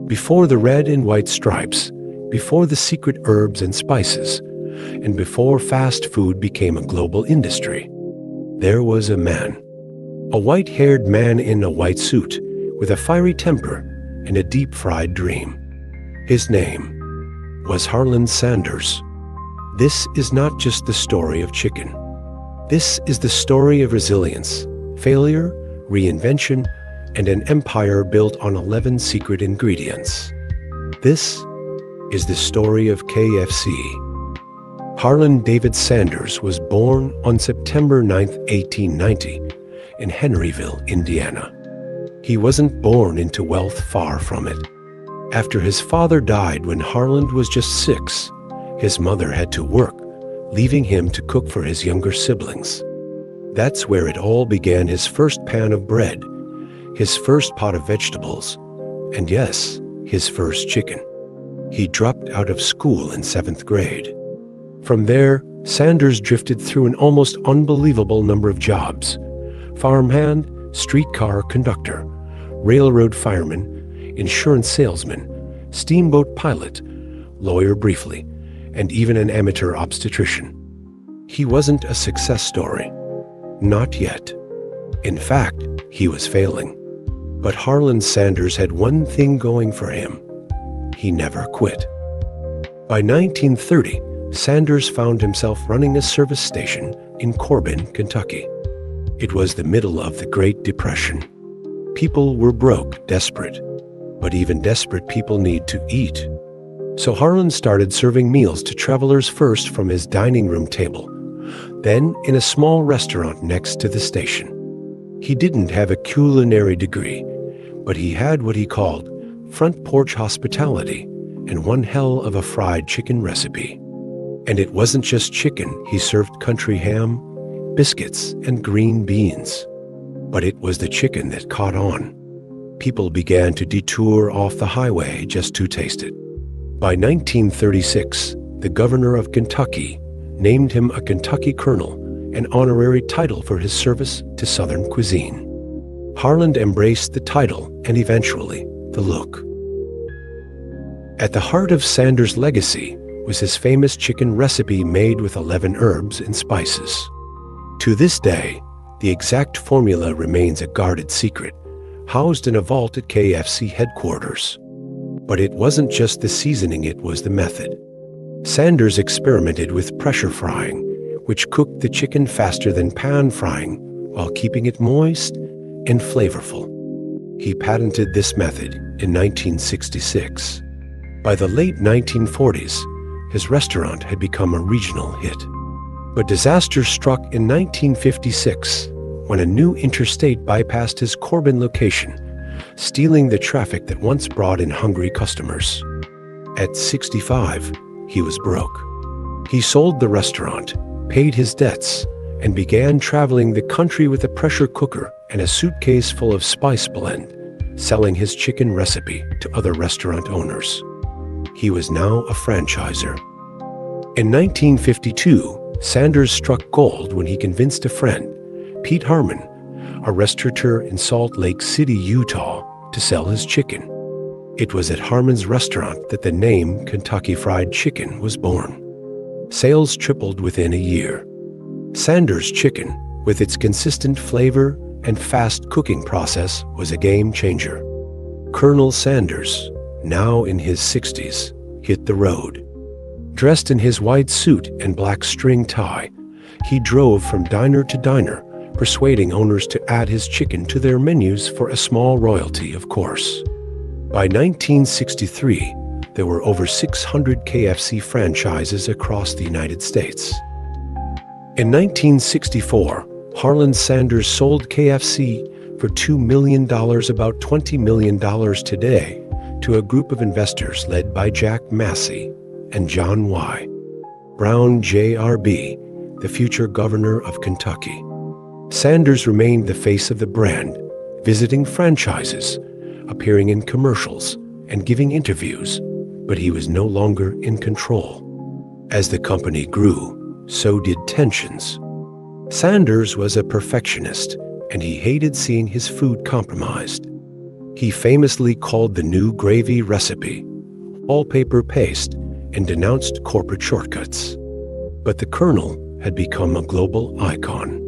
Before the red and white stripes, before the secret herbs and spices, and before fast food became a global industry, there was a man. A white-haired man in a white suit, with a fiery temper and a deep-fried dream. His name was Harland Sanders. This is not just the story of chicken. This is the story of resilience, failure, reinvention, and an empire built on 11 secret ingredients. This is the story of KFC. Harland David Sanders was born on September 9, 1890, in Henryville, Indiana. He wasn't born into wealth, far from it. After his father died when Harland was just 6, his mother had to work, leaving him to cook for his younger siblings. That's where it all began: his first pan of bread, his first pot of vegetables, and yes, his first chicken. He dropped out of school in 7th grade. From there, Sanders drifted through an almost unbelievable number of jobs: farmhand, streetcar conductor, railroad fireman, insurance salesman, steamboat pilot, lawyer briefly, and even an amateur obstetrician. He wasn't a success story. Not yet. In fact, he was failing. But Harland Sanders had one thing going for him: he never quit. By 1930, Sanders found himself running a service station in Corbin, Kentucky. It was the middle of the Great Depression. People were broke, desperate. But even desperate people need to eat. So Harland started serving meals to travelers, first from his dining room table, then in a small restaurant next to the station. He didn't have a culinary degree, but he had what he called front porch hospitality and one hell of a fried chicken recipe. And it wasn't just chicken. He served country ham, biscuits, and green beans. But it was the chicken that caught on. People began to detour off the highway just to taste it. By 1936, the governor of Kentucky named him a Kentucky Colonel, an honorary title for his service to Southern cuisine. Harland embraced the title and eventually the look. At the heart of Sanders' legacy was his famous chicken recipe made with 11 herbs and spices. To this day, the exact formula remains a guarded secret, housed in a vault at KFC headquarters. But it wasn't just the seasoning, it was the method. Sanders experimented with pressure frying, which cooked the chicken faster than pan frying while keeping it moist and flavorful. He patented this method in 1966. By the late 1940s, his restaurant had become a regional hit. But disaster struck in 1956 when a new interstate bypassed his Corbin location, stealing the traffic that once brought in hungry customers. At 65, he was broke. He sold the restaurant, paid his debts, and began traveling the country with a pressure cooker and a suitcase full of spice blend, selling his chicken recipe to other restaurant owners. He was now a franchisor. In 1952, Sanders struck gold when he convinced a friend, Pete Harmon, a restaurateur in Salt Lake City, Utah, to sell his chicken. It was at Harmon's restaurant that the name Kentucky Fried Chicken was born. Sales tripled within a year. Sanders' chicken, with its consistent flavor and fast cooking process, was a game changer. Colonel Sanders, now in his 60s, hit the road. Dressed in his white suit and black string tie, he drove from diner to diner, persuading owners to add his chicken to their menus for a small royalty, of course. By 1963, there were over 600 KFC franchises across the United States. In 1964, Harland Sanders sold KFC for $2 million, about $20 million today, to a group of investors led by Jack Massey and John Y. Brown Jr.B., the future governor of Kentucky. Sanders remained the face of the brand, visiting franchises, appearing in commercials, and giving interviews, but he was no longer in control. As the company grew, so did tensions. Sanders was a perfectionist, and he hated seeing his food compromised. He famously called the new gravy recipe wallpaper paste and denounced corporate shortcuts. But the Colonel had become a global icon.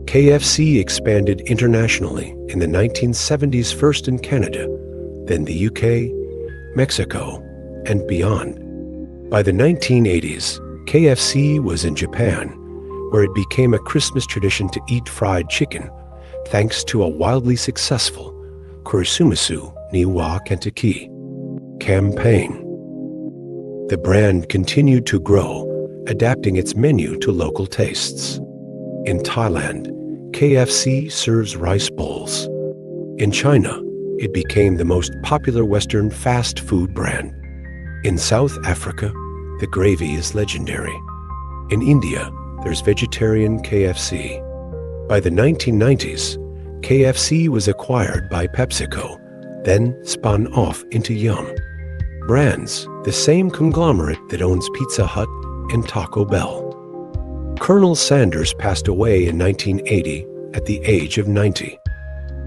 KFC expanded internationally in the 1970s, first in Canada, then the UK, Mexico, and beyond. By the 1980s, KFC was in Japan, where it became a Christmas tradition to eat fried chicken, thanks to a wildly successful Kurisumisu Niwa Kentucky campaign. The brand continued to grow, adapting its menu to local tastes. In Thailand, KFC serves rice bowls. In China, it became the most popular Western fast food brand. In South Africa, the gravy is legendary. In India, there's vegetarian KFC. By the 1990s, KFC was acquired by PepsiCo, then spun off into Yum Brands, the same conglomerate that owns Pizza Hut and Taco Bell. Colonel Sanders passed away in 1980 at the age of 90.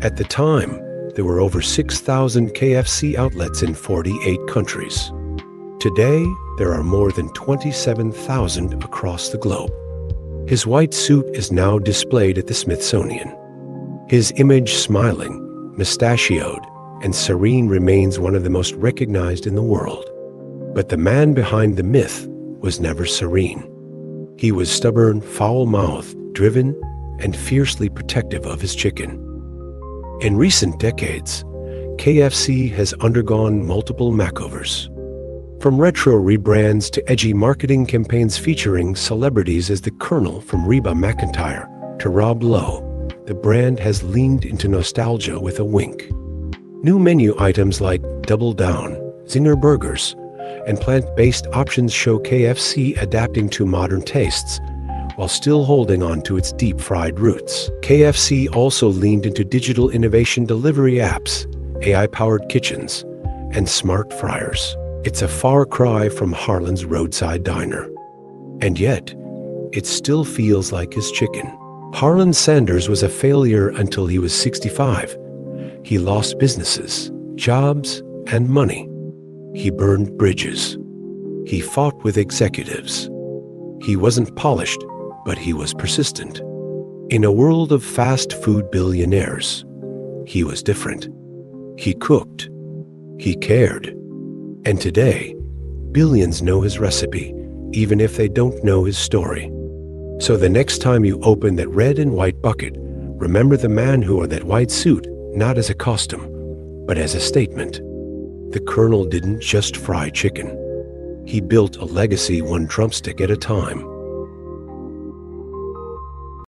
At the time, there were over 6,000 KFC outlets in 48 countries. Today, there are more than 27,000 across the globe. His white suit is now displayed at the Smithsonian. His image, smiling, mustachioed, and serene, remains one of the most recognized in the world. But the man behind the myth was never serene. He was stubborn, foul-mouthed, driven, and fiercely protective of his chicken. In recent decades, KFC has undergone multiple makeovers. From retro rebrands to edgy marketing campaigns featuring celebrities as the Colonel, from Reba McEntire to Rob Lowe, the brand has leaned into nostalgia with a wink. New menu items like Double Down, Zinger Burgers, and plant-based options show KFC adapting to modern tastes while still holding on to its deep-fried roots. KFC also leaned into digital innovation, delivery apps, AI-powered kitchens, and smart fryers. It's a far cry from Harland's roadside diner. And yet, it still feels like his chicken. Harland Sanders was a failure until he was 65. He lost businesses, jobs, and money. He burned bridges. He fought with executives. He wasn't polished, but he was persistent. In a world of fast food billionaires, he was different. He cooked. He cared. And today, billions know his recipe, even if they don't know his story. So the next time you open that red and white bucket, remember the man who wore that white suit, not as a costume, but as a statement. The Colonel didn't just fry chicken. He built a legacy one drumstick at a time.